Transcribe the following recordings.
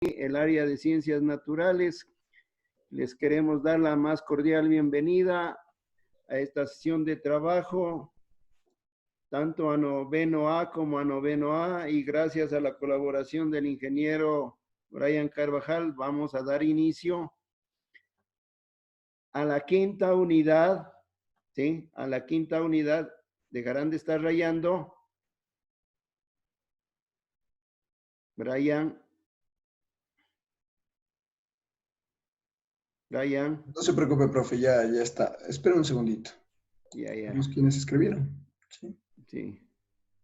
el área de ciencias naturales. Les queremos dar la más cordial bienvenida a esta sesión de trabajo, tanto a noveno A como a noveno A, y gracias a la colaboración del ingeniero Brian Carvajal, vamos a dar inicio a la quinta unidad, ¿sí? A la quinta unidad. Dejarán de estar rayando. Brian. No se preocupe, profe, ya está. Espera un segundito. Ya. Vemos quiénes escribieron. Sí. Sí.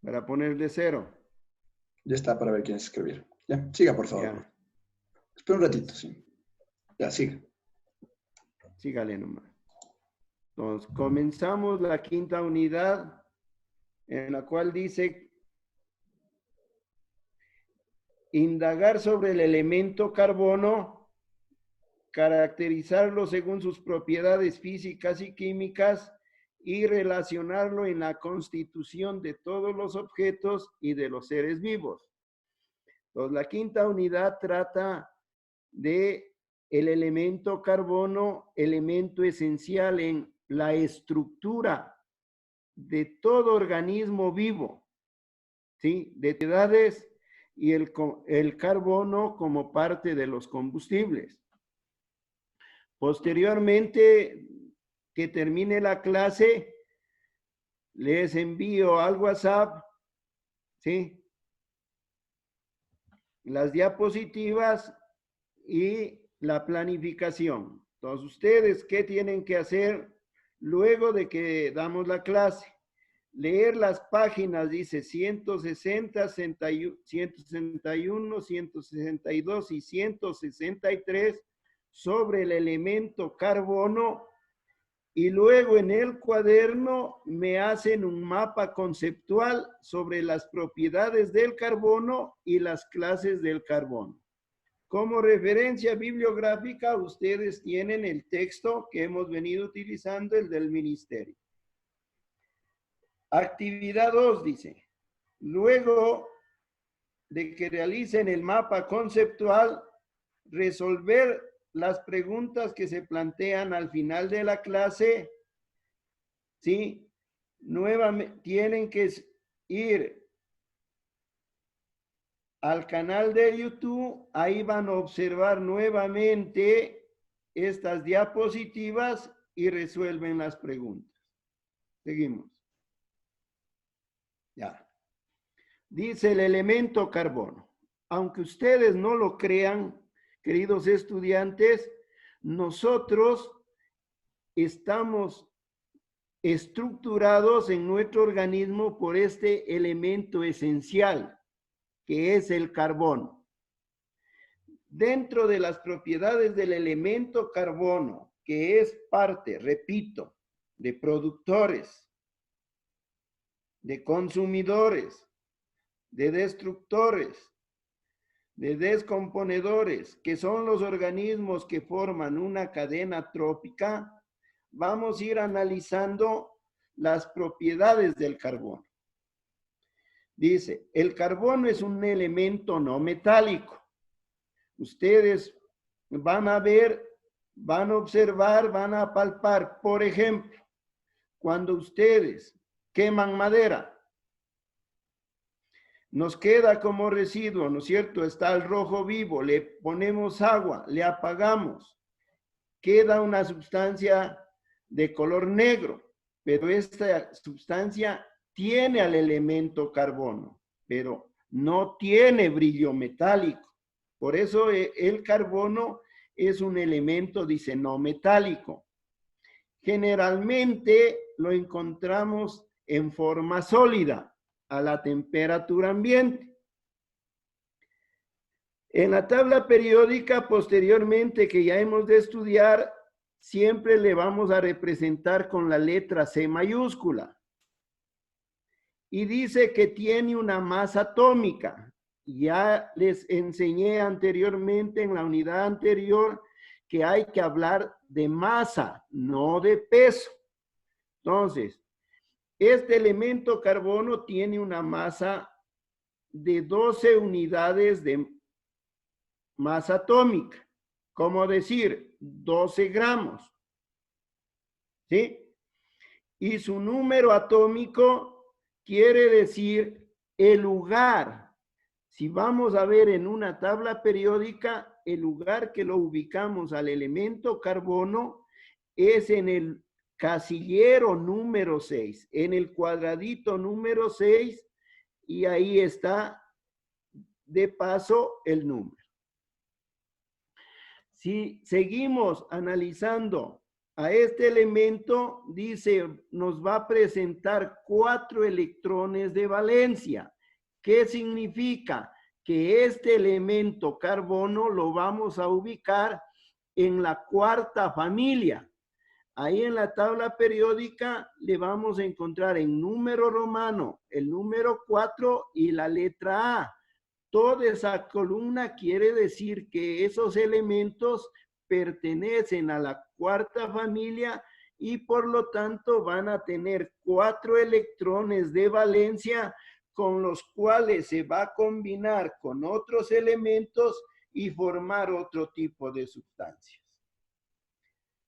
Para poner de 0. Ya está para ver quiénes escribieron. Ya, siga, por favor. Ya. Espera un ratito, sí. Ya, siga. Sígale nomás. Entonces, comenzamos la quinta unidad, en la cual dice indagar sobre el elemento carbono, caracterizarlo según sus propiedades físicas y químicas y relacionarlo en la constitución de todos los objetos y de los seres vivos. Entonces, la quinta unidad trata de el elemento carbono, elemento esencial en la estructura de todo organismo vivo, ¿sí? De edades y el carbono como parte de los combustibles. Posteriormente, que termine la clase, les envío al WhatsApp, ¿sí? Las diapositivas y la planificación. Entonces, ¿ustedes qué tienen que hacer luego de que damos la clase? Leer las páginas, dice 160, 161, 162 y 163 sobre el elemento carbono, y luego en el cuaderno me hacen un mapa conceptual sobre las propiedades del carbono y las clases del carbono. Como referencia bibliográfica, ustedes tienen el texto que hemos venido utilizando, el del ministerio. Actividad 2 dice, luego de que realicen el mapa conceptual, resolver las preguntas que se plantean al final de la clase, ¿sí? Nuevamente, tienen que ir al canal de YouTube, ahí van a observar nuevamente estas diapositivas y resuelven las preguntas. Seguimos. Ya. Dice el elemento carbono. Aunque ustedes no lo crean, queridos estudiantes, nosotros estamos estructurados en nuestro organismo por este elemento esencial, que es el carbono. Dentro de las propiedades del elemento carbono, que es parte, repito, de productores, de consumidores, de destructores, de descomponedores, que son los organismos que forman una cadena trófica, vamos a ir analizando las propiedades del carbono. Dice, el carbono es un elemento no metálico. Ustedes van a ver, van a observar, van a palpar. Por ejemplo, cuando ustedes queman madera, nos queda como residuo, ¿no es cierto? Está el rojo vivo, le ponemos agua, le apagamos, queda una sustancia de color negro, pero esta sustancia tiene al elemento carbono, pero no tiene brillo metálico. Por eso el carbono es un elemento, dice, no metálico. Generalmente lo encontramos en forma sólida, a la temperatura ambiente. En la tabla periódica, posteriormente, que ya hemos de estudiar, siempre le vamos a representar con la letra C mayúscula. Y dice que tiene una masa atómica. Ya les enseñé anteriormente, en la unidad anterior, que hay que hablar de masa, no de peso. Entonces, este elemento carbono tiene una masa de 12 unidades masa atómica, como decir 12 gramos, ¿sí? Y su número atómico quiere decir el lugar. Si vamos a ver en una tabla periódica, el lugar que lo ubicamos al elemento carbono es en el casillero número 6, en el cuadradito número 6, y ahí está de paso el número. Si seguimos analizando a este elemento, dice, nos va a presentar 4 electrones de valencia. ¿Qué significa? Que este elemento carbono lo vamos a ubicar en la cuarta familia. Ahí en la tabla periódica le vamos a encontrar en número romano el número 4 y la letra A. Toda esa columna quiere decir que esos elementos pertenecen a la cuarta familia y por lo tanto van a tener 4 electrones de valencia con los cuales se va a combinar con otros elementos y formar otro tipo de sustancias.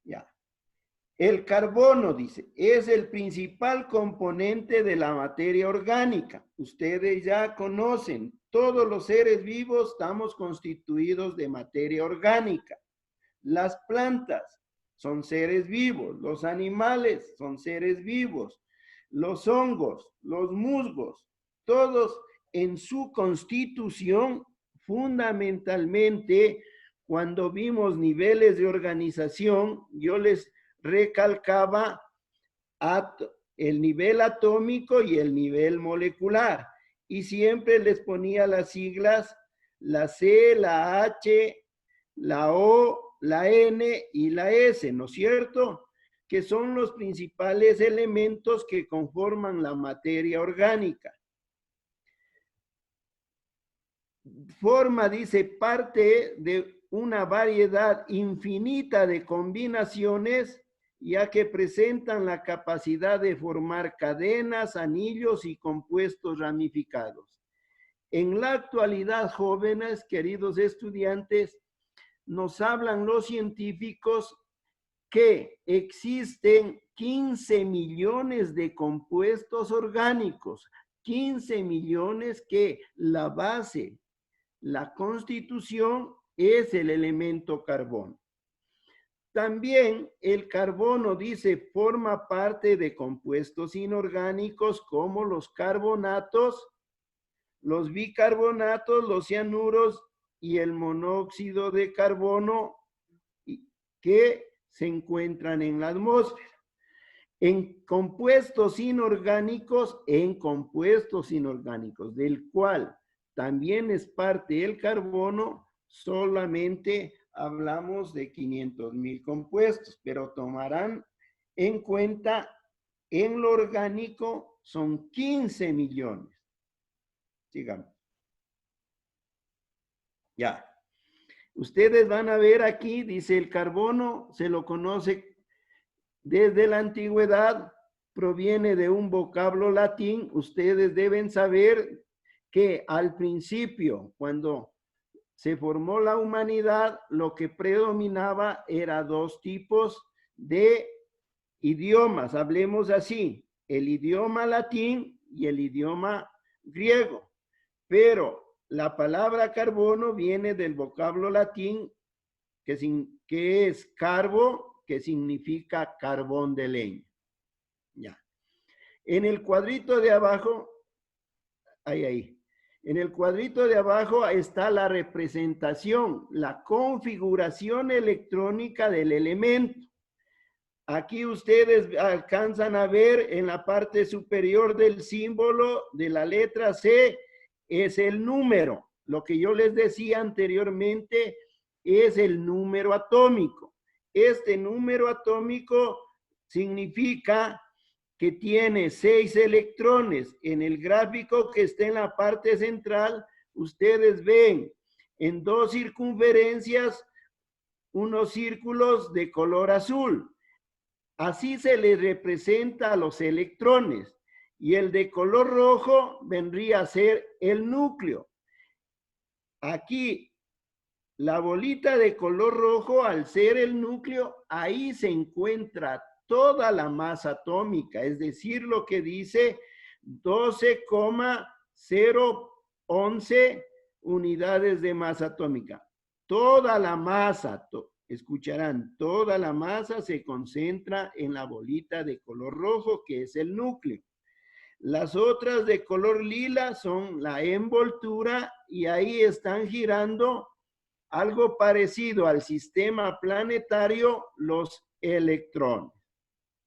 Ya. El carbono, dice, es el principal componente de la materia orgánica. Ustedes ya conocen, todos los seres vivos estamos constituidos de materia orgánica. Las plantas son seres vivos, los animales son seres vivos, los hongos, los musgos, todos en su constitución, fundamentalmente, cuando vimos niveles de organización, yo les recalcaba el nivel atómico y el nivel molecular. Y siempre les ponía las siglas, la C, la H, la O, la N y la S, ¿no es cierto? Que son los principales elementos que conforman la materia orgánica. Forma, dice, parte de una variedad infinita de combinaciones, ya que presentan la capacidad de formar cadenas, anillos y compuestos ramificados. En la actualidad, jóvenes, queridos estudiantes, nos hablan los científicos que existen 15 millones de compuestos orgánicos, 15 millones que la base, la constitución es el elemento carbono. También el carbono, dice, forma parte de compuestos inorgánicos como los carbonatos, los bicarbonatos, los cianuros y el monóxido de carbono que se encuentran en la atmósfera. En compuestos inorgánicos, del cual también es parte el carbono, solamente hablamos de 500,000 compuestos, pero tomarán en cuenta en lo orgánico son 15 millones. Sigamos. Ya. Ustedes van a ver aquí, dice el carbono, se lo conoce desde la antigüedad, proviene de un vocablo latín. Ustedes deben saber que al principio, cuando se formó la humanidad, lo que predominaba era 2 tipos de idiomas. Hablemos así, el idioma latín y el idioma griego. Pero la palabra carbono viene del vocablo latín que es carbo, que significa carbón de leña. Ya. En el cuadrito de abajo, ahí. En el cuadrito de abajo está la representación, la configuración electrónica del elemento. Aquí ustedes alcanzan a ver en la parte superior del símbolo de la letra C, es el número. Lo que yo les decía anteriormente es el número atómico. Este número atómico significa que tiene 6 electrones. En el gráfico que está en la parte central, ustedes ven en 2 circunferencias unos círculos de color azul. Así se les representa a los electrones. Y el de color rojo vendría a ser el núcleo. Aquí la bolita de color rojo, al ser el núcleo, ahí se encuentra toda la masa atómica, es decir, lo que dice 12,011 unidades de masa atómica. Toda la masa, escucharán, toda la masa se concentra en la bolita de color rojo, que es el núcleo. Las otras de color lila son la envoltura y ahí están girando algo parecido al sistema planetario, los electrones.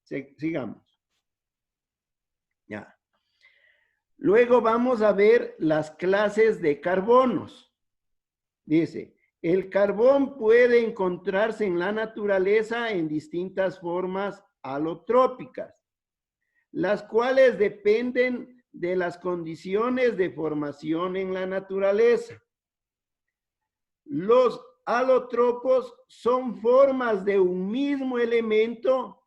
Sigamos. Ya. Luego vamos a ver las clases de carbonos. Dice, el carbón puede encontrarse en la naturaleza en distintas formas alotrópicas, las cuales dependen de las condiciones de formación en la naturaleza. Los alotropos son formas de un mismo elemento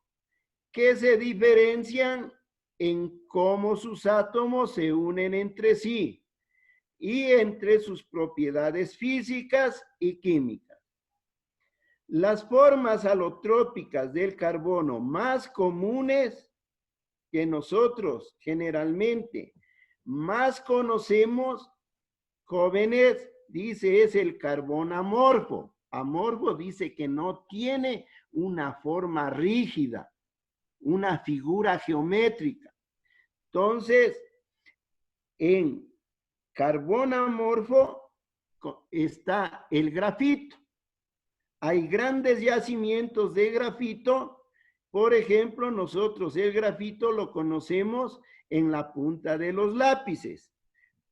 que se diferencian en cómo sus átomos se unen entre sí y entre sus propiedades físicas y químicas. Las formas alotrópicas del carbono más comunes que nosotros generalmente más conocemos, jóvenes, dice, es el carbón amorfo. Amorfo dice que no tiene una forma rígida, una figura geométrica. Entonces, en carbón amorfo está el grafito. Hay grandes yacimientos de grafito. Por ejemplo, nosotros el grafito lo conocemos en la punta de los lápices,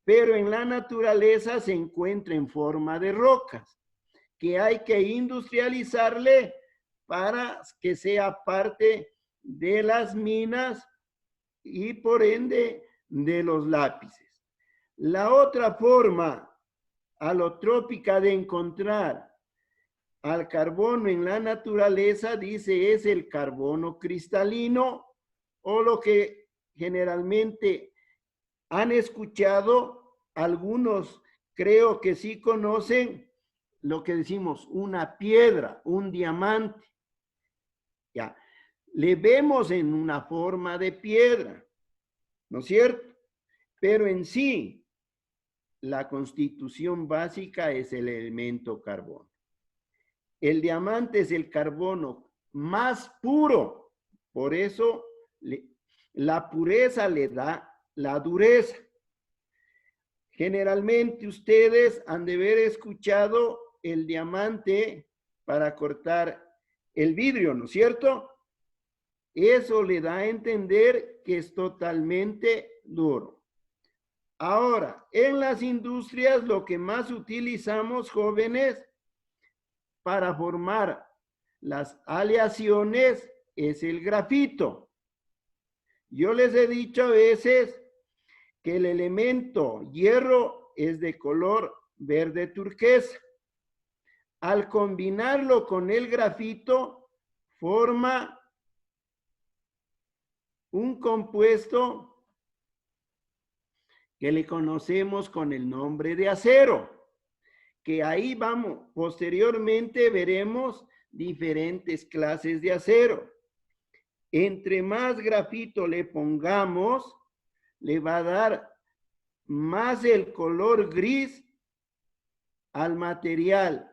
pero en la naturaleza se encuentra en forma de rocas, que hay que industrializarle para que sea parte de las minas y por ende de los lápices. La otra forma alotrópica de encontrar al carbono en la naturaleza, dice, es el carbono cristalino, o lo que generalmente han escuchado, algunos creo que sí conocen, lo que decimos una piedra, un diamante. Ya, le vemos en una forma de piedra, ¿no es cierto? Pero en sí, la constitución básica es el elemento carbono. El diamante es el carbono más puro, por eso la pureza le da la dureza. Generalmente ustedes han de haber escuchado el diamante para cortar el vidrio, ¿no es cierto? Eso le da a entender que es totalmente duro. Ahora, en las industrias lo que más utilizamos, jóvenes, para formar las aleaciones es el grafito. Yo les he dicho a veces que el elemento hierro es de color verde turquesa. Al combinarlo con el grafito, forma un compuesto que le conocemos con el nombre de acero, que ahí vamos, posteriormente veremos diferentes clases de acero. Entre más grafito le pongamos, le va a dar más el color gris al material.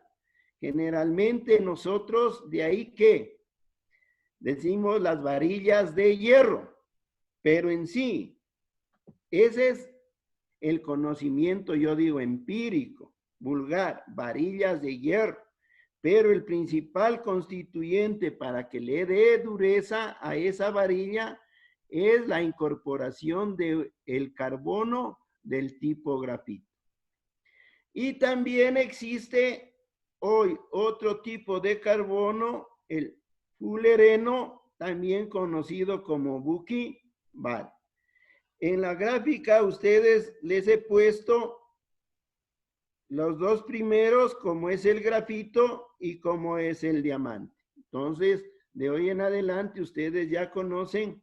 Generalmente nosotros, de ahí que decimos las varillas de hierro, pero en sí, ese es el conocimiento, yo digo, empírico, vulgar, varillas de hierro. Pero el principal constituyente para que le dé dureza a esa varilla es la incorporación del carbono del tipo grafito. Y también existe hoy otro tipo de carbono, el fulereno, también conocido como buquibal. En la gráfica ustedes les he puesto los dos primeros, como es el grafito y como es el diamante. Entonces, de hoy en adelante ustedes ya conocen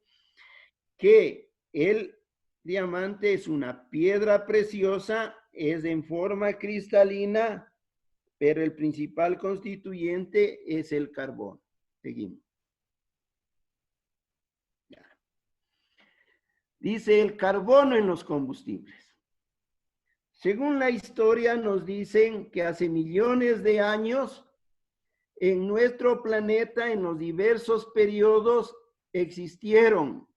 que el diamante es una piedra preciosa, es en forma cristalina pero el principal constituyente es el carbón. Seguimos. Ya. Dice el carbono en los combustibles. Según la historia nos dicen que hace millones de años en nuestro planeta, en los diversos periodos, existieron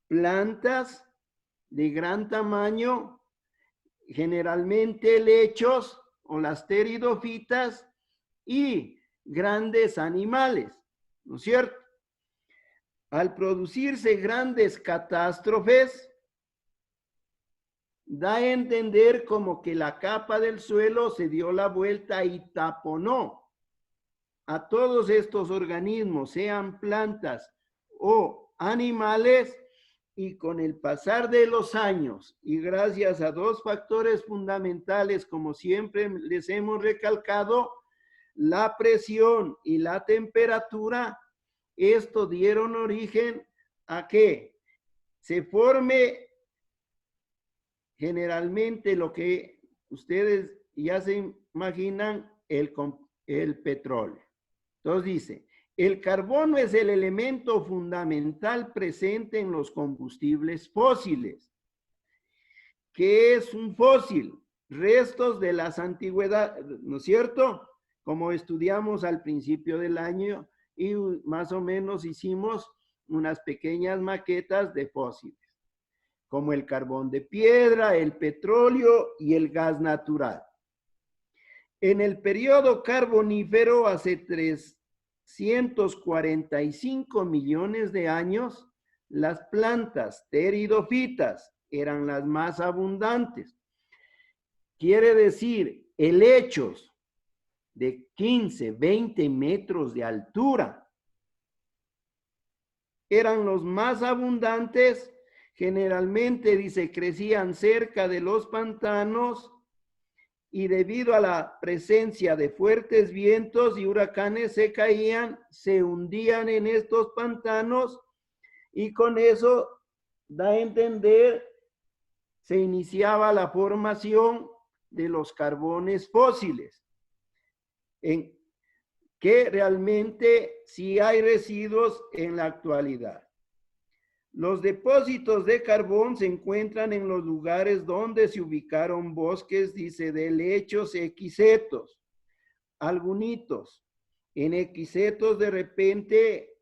plantas de gran tamaño, generalmente helechos o las pteridofitas, y grandes animales, ¿no es cierto? Al producirse grandes catástrofes, da a entender como que la capa del suelo se dio la vuelta y taponó a todos estos organismos, sean plantas o animales, y con el pasar de los años y gracias a dos factores fundamentales, como siempre les hemos recalcado, la presión y la temperatura, esto dieron origen a que se forme generalmente lo que ustedes ya se imaginan, el petróleo. Entonces dice, el carbono es el elemento fundamental presente en los combustibles fósiles. ¿Qué es un fósil? Restos de las antigüedades, ¿no es cierto? Como estudiamos al principio del año y más o menos hicimos unas pequeñas maquetas de fósiles, como el carbón de piedra, el petróleo y el gas natural. En el periodo carbonífero, hace 345 millones de años, las plantas pteridofitas eran las más abundantes. Quiere decir, helechos de 15, 20 metros de altura eran los más abundantes. Generalmente, dice, crecían cerca de los pantanos y debido a la presencia de fuertes vientos y huracanes se caían, se hundían en estos pantanos y con eso da a entender, se iniciaba la formación de los carbones fósiles, en que realmente sí hay residuos en la actualidad. Los depósitos de carbón se encuentran en los lugares donde se ubicaron bosques, dice, de helechos equisetos, algunitos. En equisetos de repente,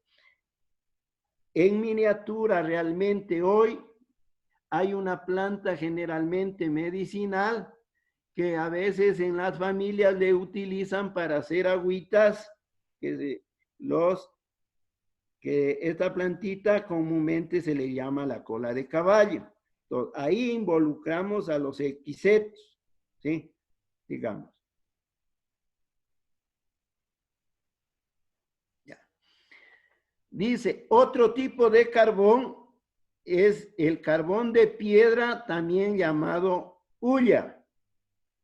en miniatura realmente hoy, hay una planta generalmente medicinal que a veces en las familias le utilizan para hacer agüitas, que esta plantita comúnmente se le llama la cola de caballo. Entonces, ahí involucramos a los equisetos, ¿sí? Digamos. Ya. Dice, otro tipo de carbón es el carbón de piedra, también llamado hulla.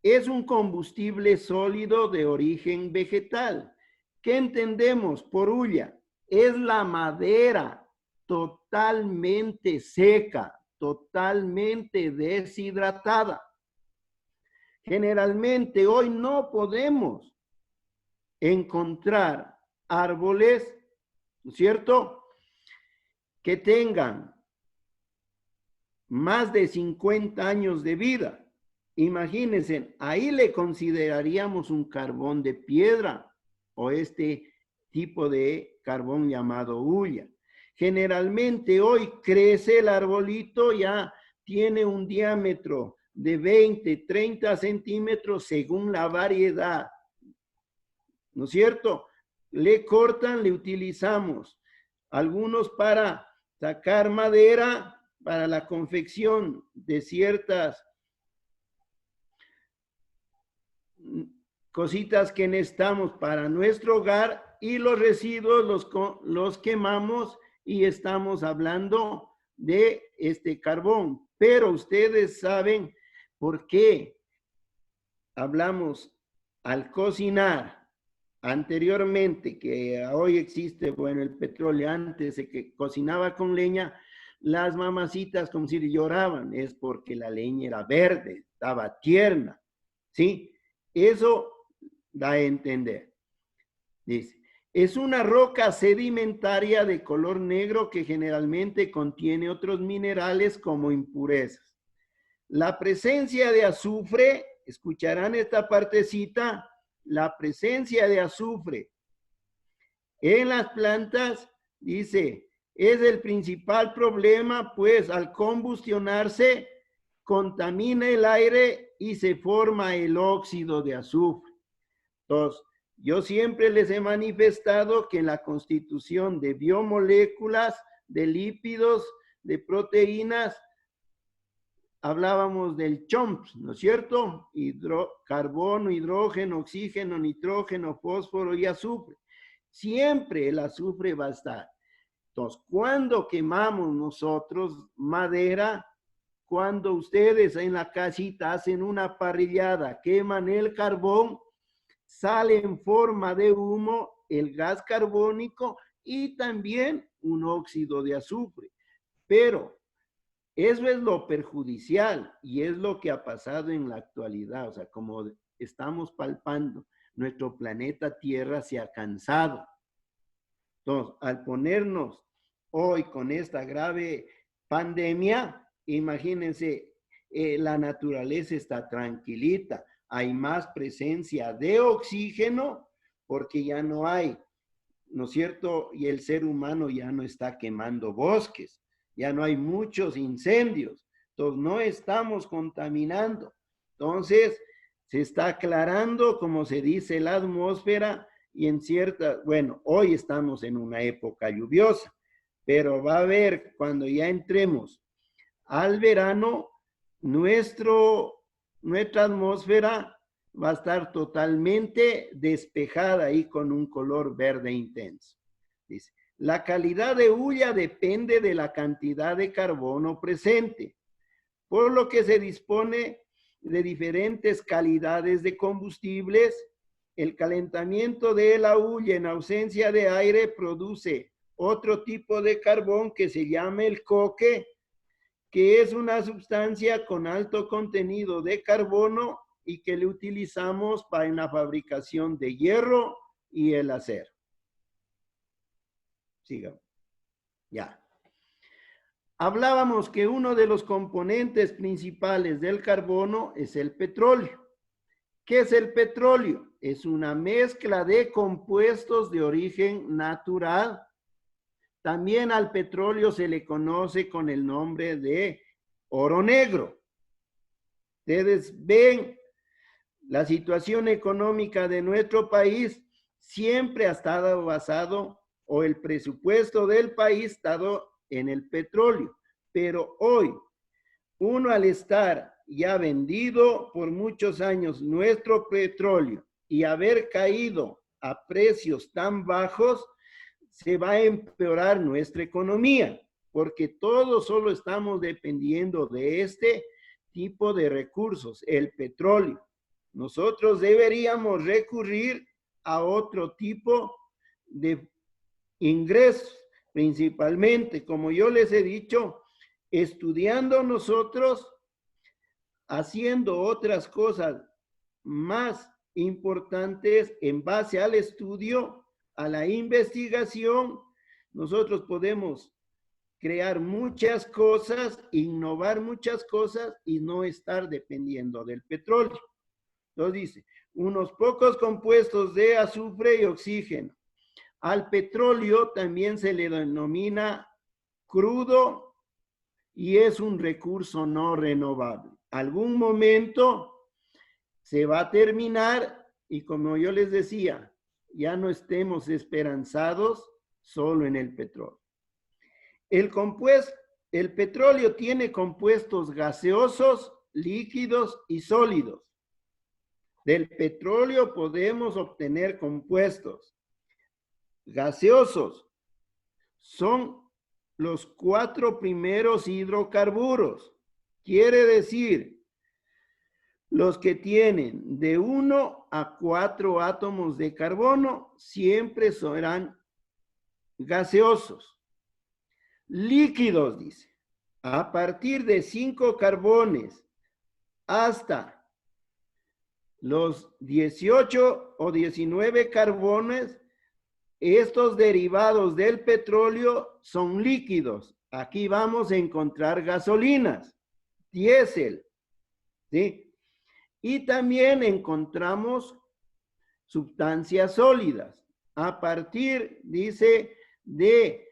Es un combustible sólido de origen vegetal. ¿Qué entendemos por hulla? Es la madera totalmente seca, totalmente deshidratada. Generalmente hoy no podemos encontrar árboles, ¿no es cierto?, que tengan más de 50 años de vida. Imagínense, ahí le consideraríamos un carbón de piedra o este tipo de carbón llamado hulla. Generalmente hoy crece el arbolito, ya tiene un diámetro de 20, 30 centímetros según la variedad, ¿no es cierto? Le cortan, le utilizamos algunos para sacar madera, para la confección de ciertas cositas que necesitamos para nuestro hogar, y los residuos los quemamos y estamos hablando de este carbón. Pero ustedes saben por qué hablamos al cocinar anteriormente, que hoy existe, bueno, el petróleo, antes de que cocinaba con leña, las mamacitas como si lloraban, es porque la leña era verde, estaba tierna, ¿sí? Eso da a entender. Dice, es una roca sedimentaria de color negro que generalmente contiene otros minerales como impurezas. La presencia de azufre, escucharán esta partecita, la presencia de azufre en las plantas, dice, es el principal problema, pues al combustionarse contamina el aire y se forma el óxido de azufre. Entonces, yo siempre les he manifestado que en la constitución de biomoléculas, de lípidos, de proteínas, hablábamos del CHOMP, ¿no es cierto? Carbono, hidrógeno, oxígeno, nitrógeno, fósforo y azufre. Siempre el azufre va a estar. Entonces, cuando quemamos nosotros madera, cuando ustedes en la casita hacen una parrillada, queman el carbón, sale en forma de humo el gas carbónico y también un óxido de azufre. Pero eso es lo perjudicial y es lo que ha pasado en la actualidad. O sea, como estamos palpando, nuestro planeta Tierra se ha cansado. Entonces, al ponernos hoy con esta grave pandemia, imagínense, la naturaleza está tranquilita, hay más presencia de oxígeno porque ya no hay, ¿no es cierto? Y el ser humano ya no está quemando bosques, ya no hay muchos incendios, entonces no estamos contaminando. Entonces, se está aclarando, como se dice, la atmósfera y en cierta, bueno, hoy estamos en una época lluviosa, pero va a haber, cuando ya entremos al verano, nuestra atmósfera va a estar totalmente despejada y con un color verde intenso. Dice, la calidad de hulla depende de la cantidad de carbono presente, por lo que se dispone de diferentes calidades de combustibles. El calentamiento de la hulla en ausencia de aire produce otro tipo de carbón que se llama el coque, que es una sustancia con alto contenido de carbono y que le utilizamos para la fabricación de hierro y el acero. Sigamos. Ya. Hablábamos que uno de los componentes principales del carbono es el petróleo. ¿Qué es el petróleo? Es una mezcla de compuestos de origen natural. También al petróleo se le conoce con el nombre de oro negro. Ustedes ven la situación económica de nuestro país siempre ha estado basado, o el presupuesto del país ha estado en el petróleo. Pero hoy, uno al estar ya vendido por muchos años nuestro petróleo y haber caído a precios tan bajos, se va a empeorar nuestra economía, porque todos solo estamos dependiendo de este tipo de recursos, el petróleo. Nosotros deberíamos recurrir a otro tipo de ingresos, principalmente, como yo les he dicho, estudiando nosotros, haciendo otras cosas más importantes en base al estudio, a la investigación, nosotros podemos crear muchas cosas, innovar muchas cosas y no estar dependiendo del petróleo. Entonces dice, unos pocos compuestos de azufre y oxígeno. Al petróleo también se le denomina crudo y es un recurso no renovable. Algún momento se va a terminar y como yo les decía, ya no estemos esperanzados solo en el petróleo. El petróleo tiene compuestos gaseosos, líquidos y sólidos. Del petróleo podemos obtener compuestos gaseosos. Son los 4 primeros hidrocarburos. Quiere decir, los que tienen de 1 a 4 átomos de carbono siempre serán gaseosos. Líquidos, dice, a partir de 5 carbones hasta los 18 o 19 carbones, estos derivados del petróleo son líquidos. Aquí vamos a encontrar gasolinas, diésel, ¿sí? Y también encontramos sustancias sólidas. A partir, dice, de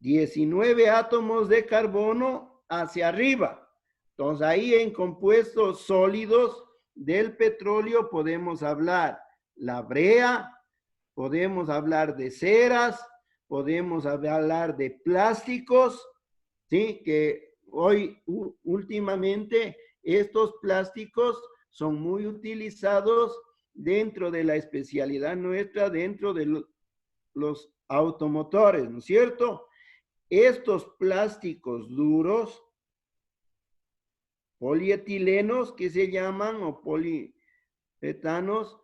19 átomos de carbono hacia arriba. Entonces, ahí en compuestos sólidos del petróleo podemos hablar la brea, podemos hablar de ceras, podemos hablar de plásticos, ¿sí? Que hoy, últimamente, estos plásticos son muy utilizados dentro de la especialidad nuestra, dentro de los automotores, ¿no es cierto? Estos plásticos duros, polietilenos que se llaman, o polietanos,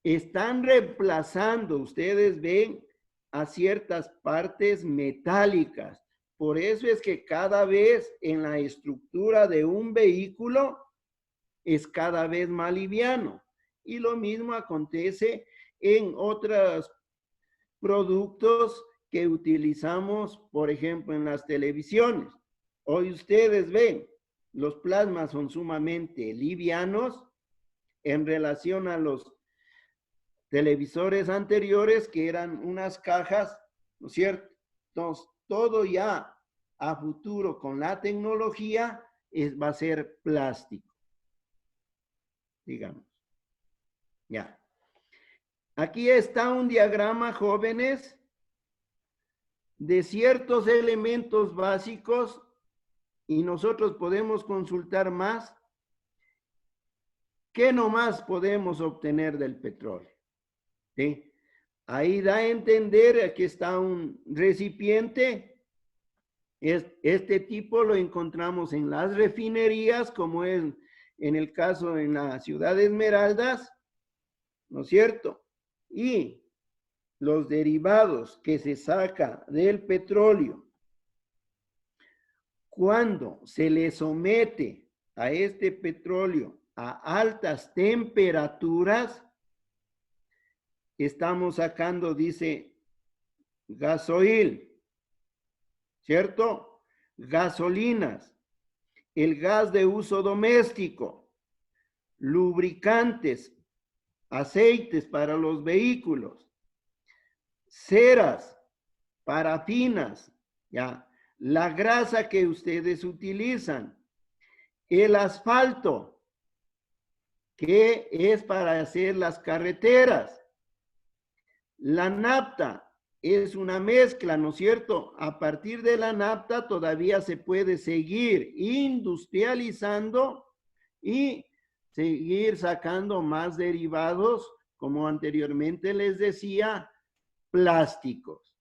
están reemplazando, ustedes ven, a ciertas partes metálicas. Por eso es que cada vez en la estructura de un vehículo es cada vez más liviano. Y lo mismo acontece en otros productos que utilizamos, por ejemplo, en las televisiones. Hoy ustedes ven, los plasmas son sumamente livianos en relación a los televisores anteriores, que eran unas cajas, ¿no es cierto? Entonces, todo ya a futuro con la tecnología va a ser plástico, digamos. Ya. Aquí está un diagrama, jóvenes, de ciertos elementos básicos, y nosotros podemos consultar más. ¿Qué nomás podemos obtener del petróleo? ¿Sí? Ahí da a entender, aquí está un recipiente. Este tipo lo encontramos en las refinerías, como es en el caso en la ciudad de Esmeraldas, ¿no es cierto? Y los derivados que se saca del petróleo, cuando se le somete a este petróleo a altas temperaturas, estamos sacando, dice, gasoil, ¿cierto? Gasolinas, el gas de uso doméstico, lubricantes, aceites para los vehículos, ceras, parafinas, ya, la grasa que ustedes utilizan, el asfalto, que es para hacer las carreteras, la nafta es una mezcla, ¿no es cierto? A partir de la nafta todavía se puede seguir industrializando y seguir sacando más derivados, como anteriormente les decía, plásticos.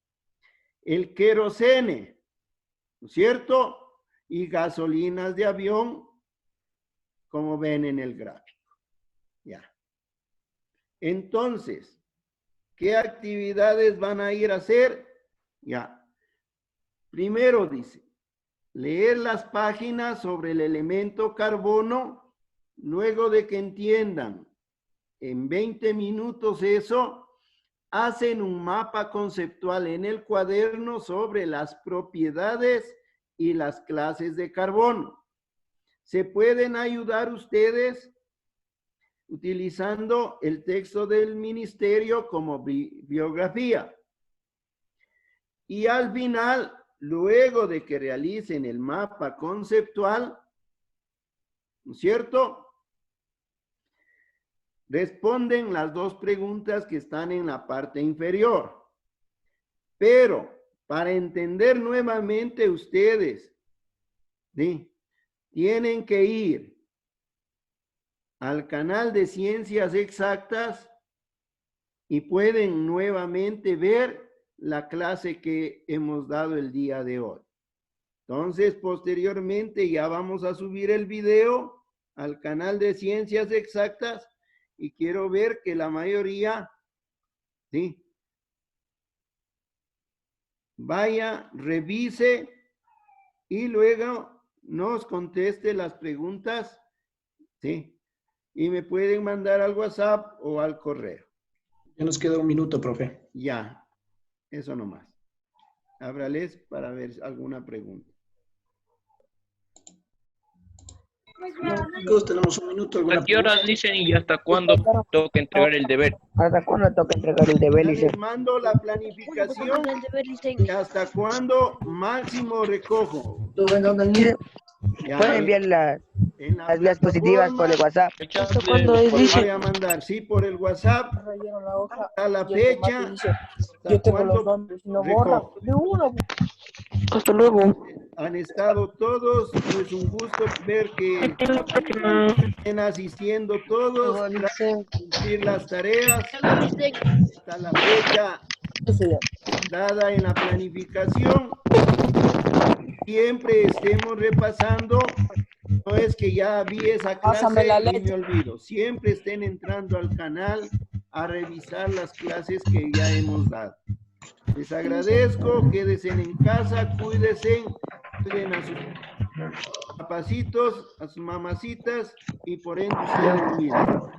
El querosene, ¿no es cierto? Y gasolinas de avión, como ven en el gráfico. Ya. Entonces, ¿qué actividades van a ir a hacer? Ya. Primero dice, leer las páginas sobre el elemento carbono, luego de que entiendan en 20 minutos eso, hacen un mapa conceptual en el cuaderno sobre las propiedades y las clases de carbono. Se pueden ayudar ustedes utilizando el texto del ministerio como bibliografía. Y al final, luego de que realicen el mapa conceptual, ¿no es cierto?, responden las dos preguntas que están en la parte inferior. Pero para entender nuevamente ustedes, ¿sí?, tienen que ir al canal de Ciencias Exactas y pueden nuevamente ver la clase que hemos dado el día de hoy. Entonces, posteriormente ya vamos a subir el video al canal de Ciencias Exactas y quiero ver que la mayoría, ¿sí?, vaya, revise y luego nos conteste las preguntas, ¿sí?, Y me pueden mandar al WhatsApp o al correo. Ya nos queda un minuto, profe. Ya, eso nomás. Ábrales para ver alguna pregunta. Todos tenemos un minuto. ¿Alguna ¿A qué horas pregunta? dicen y hasta cuándo toca entregar el deber? ¿Hasta cuándo toca entregar el deber, Ya Licen? les mando la planificación y hasta cuándo máximo recojo. Ya, Pueden enviar en la las vías positivas por el WhatsApp. Fechas de- ¿Cuándo es, voy dice? a mandar, sí, por el WhatsApp, a la Y el que fecha, mate dice, hasta yo tengo los cuándo nombres, no borra recojo. de uno. Hasta luego. Han estado todos, es un gusto ver que estén asistiendo todos, traten de cumplir las tareas hasta la fecha dada en la planificación. Siempre estemos repasando, no es que ya vi esa Pásame la clase y me letra. olvido. Siempre estén entrando al canal a revisar las clases que ya hemos dado. Les agradezco, quédense en casa, cuídense, cuiden a sus papacitos, a sus mamacitas y por ende ustedes mismos.